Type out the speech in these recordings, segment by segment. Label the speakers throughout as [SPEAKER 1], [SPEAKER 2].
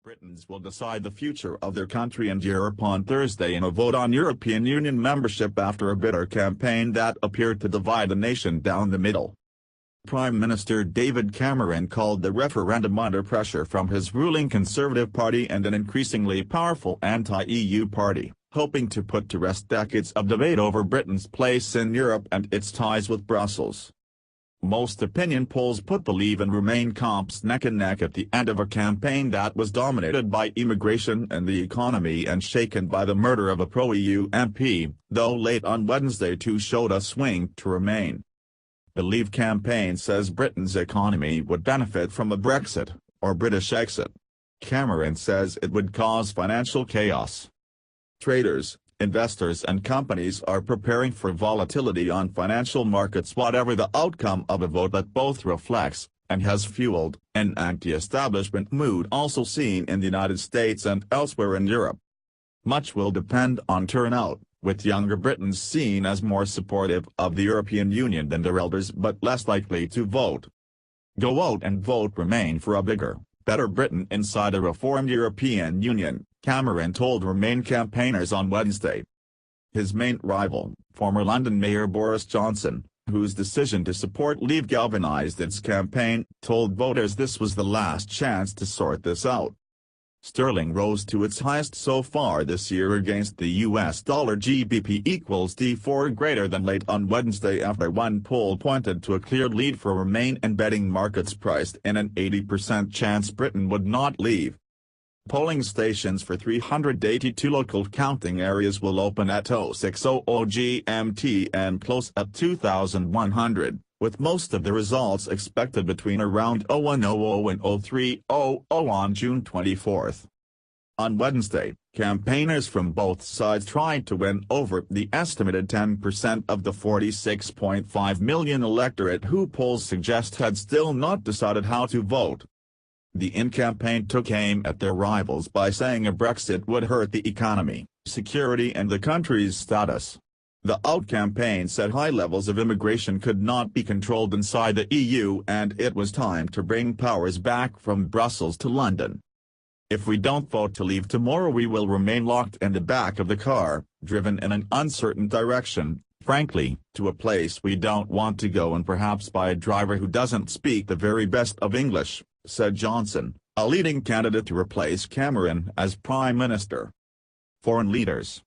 [SPEAKER 1] Britons will decide the future of their country and Europe on Thursday in a vote on European Union membership after a bitter campaign that appeared to divide the nation down the middle. Prime Minister David Cameron called the referendum under pressure from his ruling Conservative Party and an increasingly powerful anti-EU party, hoping to put to rest decades of debate over Britain's place in Europe and its ties with Brussels. Most opinion polls put the Leave and Remain camps neck and neck at the end of a campaign that was dominated by immigration and the economy and shaken by the murder of a pro-EU MP, though late on Wednesday two showed a swing to Remain. The Leave campaign says Britain's economy would benefit from a Brexit, or British exit. Cameron says it would cause financial chaos. Traders, investors and companies are preparing for volatility on financial markets whatever the outcome of a vote that both reflects, and has fueled, an anti-establishment mood also seen in the United States and elsewhere in Europe. Much will depend on turnout, with younger Britons seen as more supportive of the European Union than their elders but less likely to vote. Go out and vote Remain for a bigger, better Britain inside a reformed European Union, Cameron told Remain campaigners on Wednesday. His main rival, former London Mayor Boris Johnson, whose decision to support Leave galvanised its campaign, told voters this was the last chance to sort this out. Sterling rose to its highest so far this year against the US dollar. GBP equals D4 greater than late on Wednesday after one poll pointed to a clear lead for Remain and betting markets priced in an 80% chance Britain would not leave. Polling stations for 382 local counting areas will open at 06:00 GMT and close at 2100, with most of the results expected between around 01:00 and 03:00 on June 24. On Wednesday, campaigners from both sides tried to win over the estimated 10% of the 46.5 million electorate who polls suggest had still not decided how to vote. The In campaign took aim at their rivals by saying a Brexit would hurt the economy, security and the country's status. The Out campaign said high levels of immigration could not be controlled inside the EU and it was time to bring powers back from Brussels to London. If we don't vote to leave tomorrow we will remain locked in the back of the car, driven in an uncertain direction, frankly, to a place we don't want to go and perhaps by a driver who doesn't speak the very best of English, said Johnson, a leading candidate to replace Cameron as Prime Minister. Foreign leaders.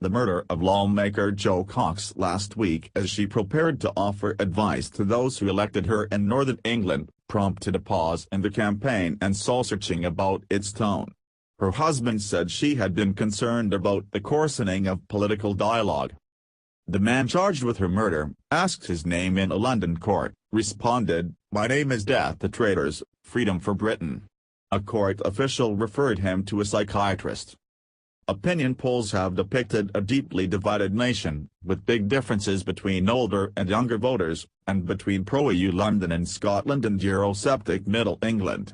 [SPEAKER 1] The murder of lawmaker Jo Cox last week as she prepared to offer advice to those who elected her in Northern England, prompted a pause in the campaign and soul-searching about its tone. Her husband said she had been concerned about the coarsening of political dialogue. The man charged with her murder, asked his name in a London court, responded, "My name is Death to Traitors, Freedom for Britain." A court official referred him to a psychiatrist. Opinion polls have depicted a deeply divided nation, with big differences between older and younger voters, and between pro-EU London and Scotland and Eurosceptic Middle England.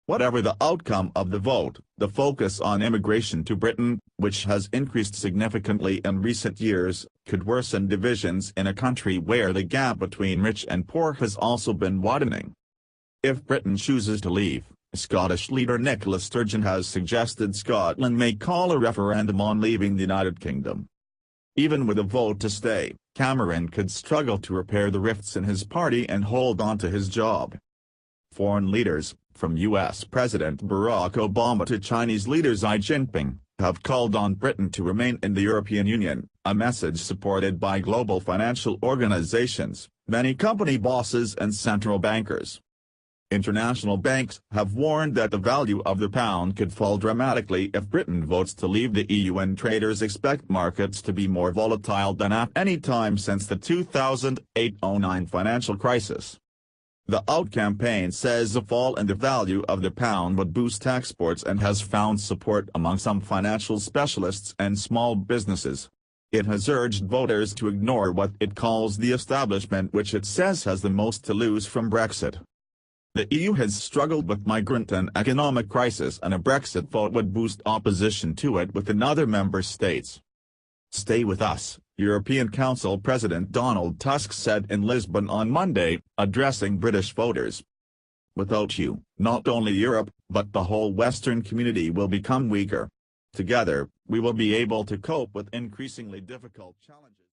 [SPEAKER 1] Whatever the outcome of the vote, the focus on immigration to Britain, which has increased significantly in recent years, could worsen divisions in a country where the gap between rich and poor has also been widening. If Britain chooses to leave, Scottish leader Nicola Sturgeon has suggested Scotland may call a referendum on leaving the United Kingdom. Even with a vote to stay, Cameron could struggle to repair the rifts in his party and hold on to his job. Foreign leaders, from U.S. President Barack Obama to Chinese leader Xi Jinping, have called on Britain to remain in the European Union, a message supported by global financial organizations, many company bosses and central bankers. International banks have warned that the value of the pound could fall dramatically if Britain votes to leave the EU and traders expect markets to be more volatile than at any time since the 2008-09 financial crisis. The Out campaign says a fall in the value of the pound would boost exports and has found support among some financial specialists and small businesses. It has urged voters to ignore what it calls the establishment, which it says has the most to lose from Brexit. The EU has struggled with migrant and economic crisis and a Brexit vote would boost opposition to it within other member states. Stay with us, European Council President Donald Tusk said in Lisbon on Monday, addressing British voters. Without you, not only Europe, but the whole Western community will become weaker. Together, we will be able to cope with increasingly difficult challenges.